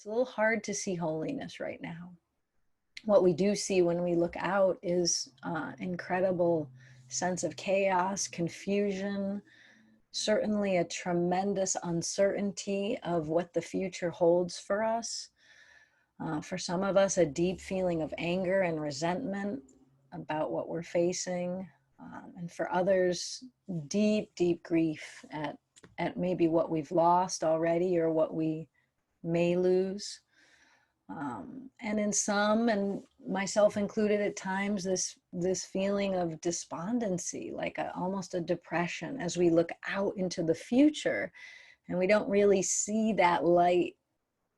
It's a little hard to see holiness right now. What we do see when we look out is incredible sense of chaos, confusion, certainly a tremendous uncertainty of what the future holds for us. For some of us, a deep feeling of anger and resentment about what we're facing. And for others, deep, deep grief at maybe what we've lost already or what we may lose. And in some, and myself included at times, this feeling of despondency, like almost a depression as we look out into the future and we don't really see that light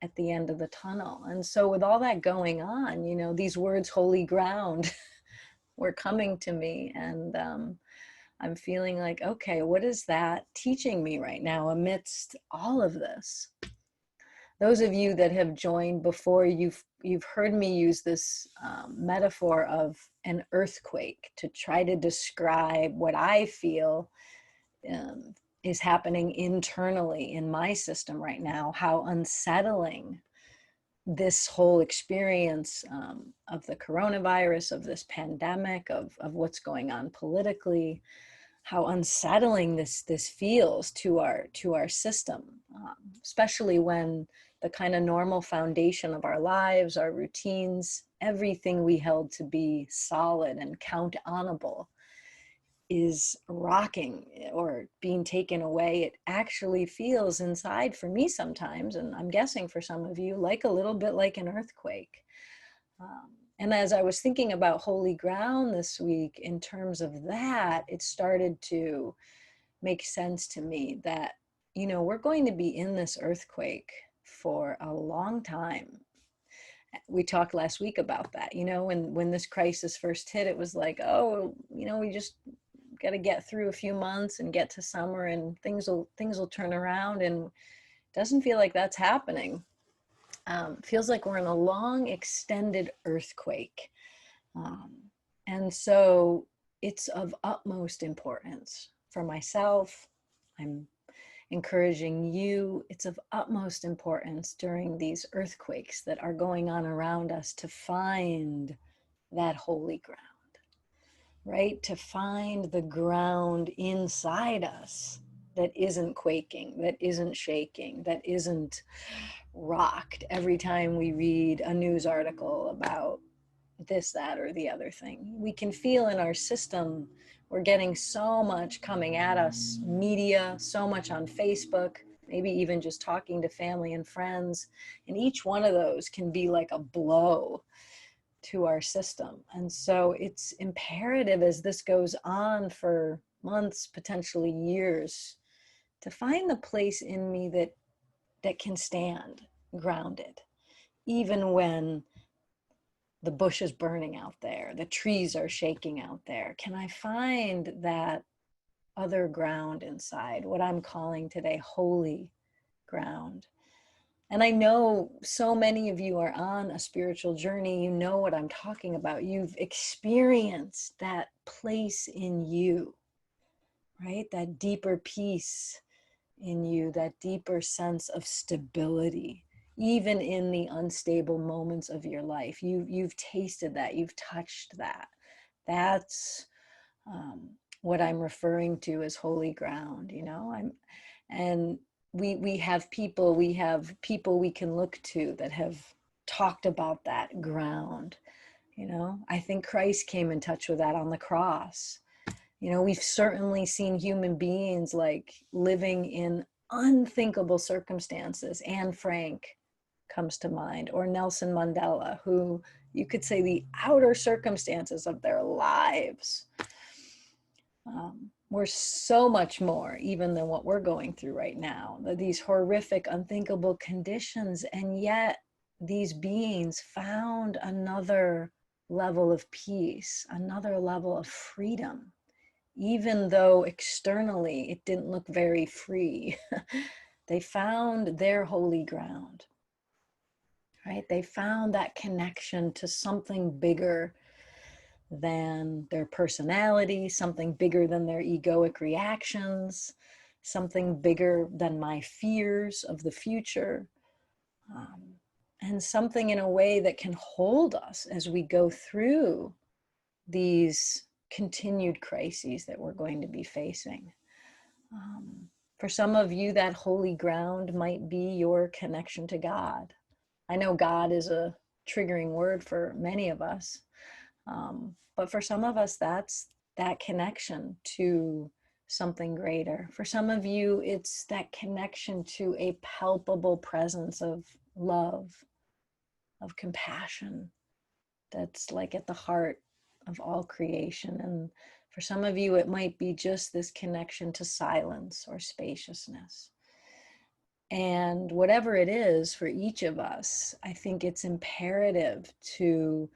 at the end of the tunnel. And so with all that going on, you know, these words, holy ground, were coming to me, and I'm feeling like, okay, what is that teaching me right now amidst all of this? Those of you that have joined before, you've heard me use this metaphor of an earthquake to try to describe what I feel is happening internally in my system right now, how unsettling this whole experience of the coronavirus, of this pandemic, of what's going on politically, how unsettling this feels to our system, especially when the kind of normal foundation of our lives, our routines, everything we held to be solid and count-onable is rocking or being taken away. It actually feels inside for me sometimes, and I'm guessing for some of you, like a little bit like an earthquake. And as I was thinking about holy ground this week in terms of that, it started to make sense to me that, you know, we're going to be in this earthquake for a long time. We talked last week about that, you know, when this crisis first hit, it was like, oh, you know, we just got to get through a few months and get to summer and things will turn around, and it doesn't feel like that's happening. Feels like we're in a long extended earthquake. And so it's of utmost importance for myself. I'm encouraging you. It's of utmost importance during these earthquakes that are going on around us to find that holy ground, right? To find the ground inside us that isn't quaking, that isn't shaking, that isn't rocked every time we read a news article about this, that, or the other thing. We can feel in our system, we're getting so much coming at us, media, so much on Facebook, maybe even just talking to family and friends. And each one of those can be like a blow to our system. And so it's imperative as this goes on for months, potentially years, to find the place in me that can stand grounded, even when the bush is burning out there, the trees are shaking out there. Can I find that other ground inside, what I'm calling today holy ground? And I know so many of you are on a spiritual journey. You know what I'm talking about. You've experienced that place in you, right? That deeper peace in you, that deeper sense of stability, even in the unstable moments of your life. You've tasted that, you've touched that. That's what I'm referring to as holy ground, you know. And we have people we can look to that have talked about that ground, you know. I think Christ came in touch with that on the cross. You know, we've certainly seen human beings like living in unthinkable circumstances. Anne Frank comes to mind, or Nelson Mandela, who you could say the outer circumstances of their lives were so much more even than what we're going through right now. These horrific, unthinkable conditions, and yet these beings found another level of peace, another level of freedom. Even though externally it didn't look very free, they found their holy ground, right? They found that connection to something bigger than their personality, something bigger than their egoic reactions, something bigger than my fears of the future. and something in a way that can hold us as we go through these continued crises that we're going to be facing. For some of you, that holy ground might be your connection to God. I know God is a triggering word for many of us, but for some of us, that's that connection to something greater. For some of you, it's that connection to a palpable presence of love, of compassion, that's like at the heart of all creation. And for some of you, it might be just this connection to silence or spaciousness. And whatever it is for each of us, I think it's imperative to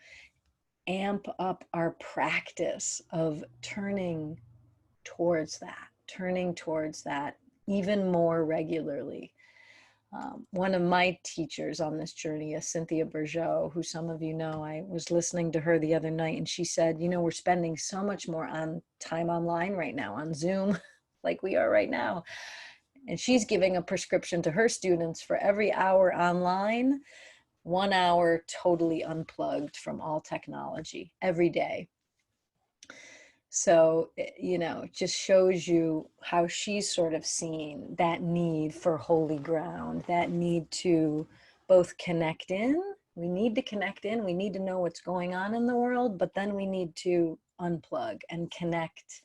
amp up our practice of turning towards that even more regularly. One of my teachers on this journey is Cynthia Bourgeau, who some of you know. I was listening to her the other night, and she said, you know, we're spending so much more time online right now on Zoom, like we are right now. And she's giving a prescription to her students for every hour online, 1 hour totally unplugged from all technology every day. So, you know, it just shows you how she's sort of seen that need for holy ground, that need to both connect in. We need to connect in. We need to know what's going on in the world, but then we need to unplug and connect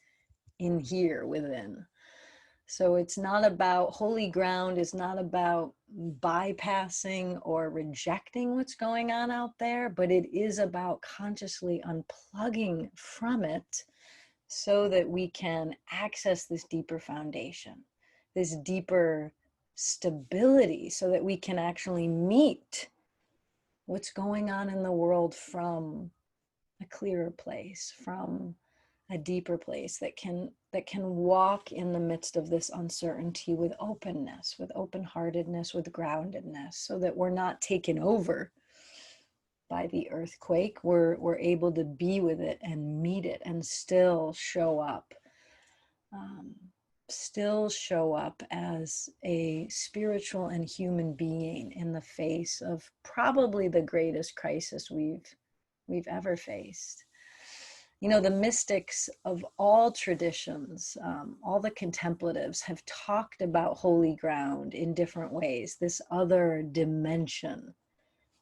in here within. So it's not about, holy ground is not about bypassing or rejecting what's going on out there, but it is about consciously unplugging from it so that we can access this deeper foundation, this deeper stability, so that we can actually meet what's going on in the world from a clearer place, from a deeper place that can walk in the midst of this uncertainty with openness, with open-heartedness, with groundedness, so that we're not taken over by the earthquake. We're able to be with it and meet it and still show up, as a spiritual and human being in the face of probably the greatest crisis we've ever faced. You know, the mystics of all traditions, all the contemplatives have talked about holy ground in different ways, this other dimension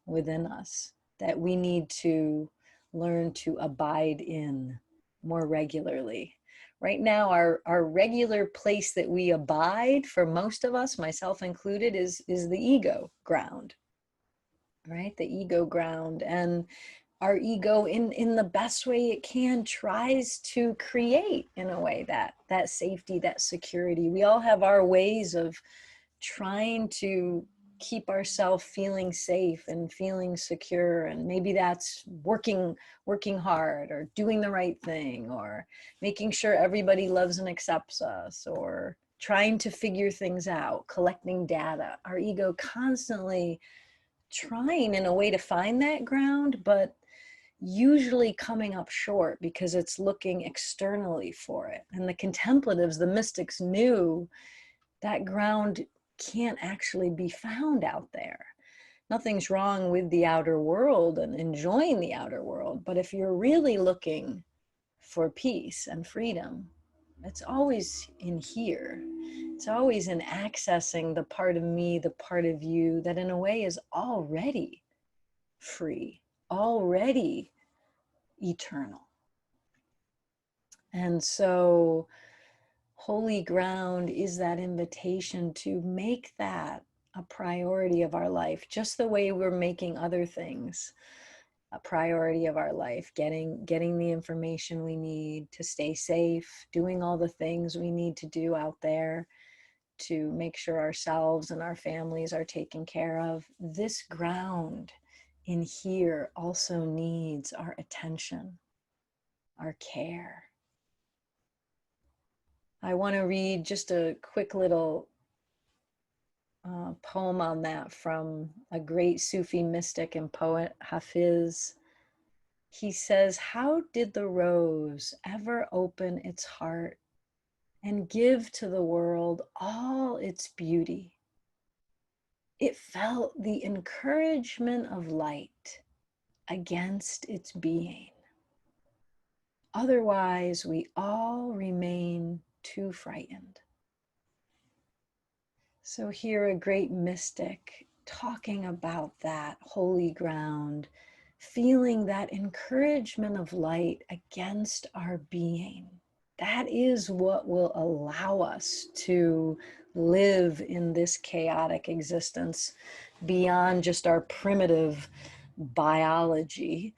within us that we need to learn to abide in more regularly. Right now, our regular place that we abide, for most of us, myself included, is the ego ground, right? The ego ground. And our ego, in the best way it can, tries to create, in a way, that safety, that security. We all have our ways of trying to keep ourselves feeling safe and feeling secure, and maybe that's working hard, or doing the right thing, or making sure everybody loves and accepts us, or trying to figure things out, collecting data. Our ego constantly trying, in a way, to find that ground, but usually coming up short because it's looking externally for it. And the contemplatives, the mystics, knew that ground can't actually be found out there. Nothing's wrong with the outer world and enjoying the outer world, but if you're really looking for peace and freedom, it's always in here. It's always in accessing the part of me, the part of you that in a way is already free, already eternal. And so holy ground is that invitation to make that a priority of our life, just the way we're making other things a priority of our life, getting the information we need to stay safe, doing all the things we need to do out there to make sure ourselves and our families are taken care of. This ground in here also needs our attention, our care. I want to read just a quick little poem on that from a great Sufi mystic and poet, Hafiz. He says, "How did the rose ever open its heart and give to the world all its beauty? it felt the encouragement of light against its being. Otherwise, we all remain too frightened. So here, a great mystic talking about that holy ground, feeling that encouragement of light against our being. That is what will allow us to live in this chaotic existence beyond just our primitive biology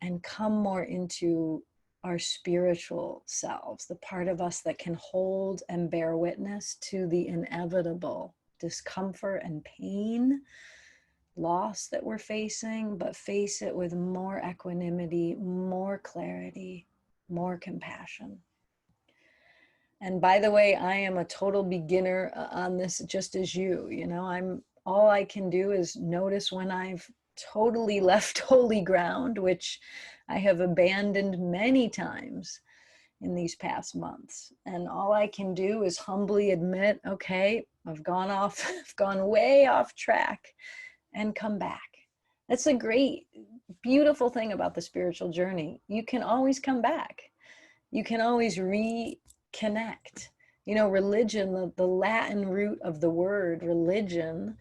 and come more into our spiritual selves, the part of us that can hold and bear witness to the inevitable discomfort and pain, loss that we're facing, but face it with more equanimity, more clarity, more compassion. And by the way, I am a total beginner on this, just as you. You know, all I can do is notice when I've totally left holy ground, which I have abandoned many times in these past months. And all I can do is humbly admit, okay, I've gone way off track, and come back. That's a great, beautiful thing about the spiritual journey. You can always come back. You can always reconnect. You know, religion, the Latin root of the word religion,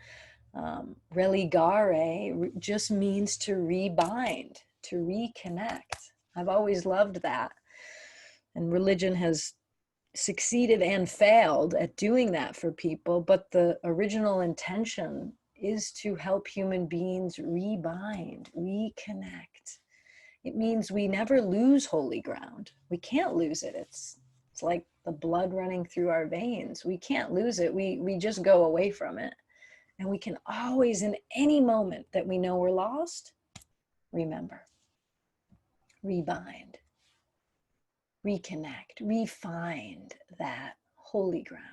religare, just means to rebind, to reconnect. I've always loved that. And religion has succeeded and failed at doing that for people, but the original intention is to help human beings rebind, reconnect. It means we never lose holy ground. We can't lose it. It's like the blood running through our veins. We can't lose it. We just go away from it. And we can always, in any moment that we know we're lost, remember, rebind, reconnect, re-find that holy ground.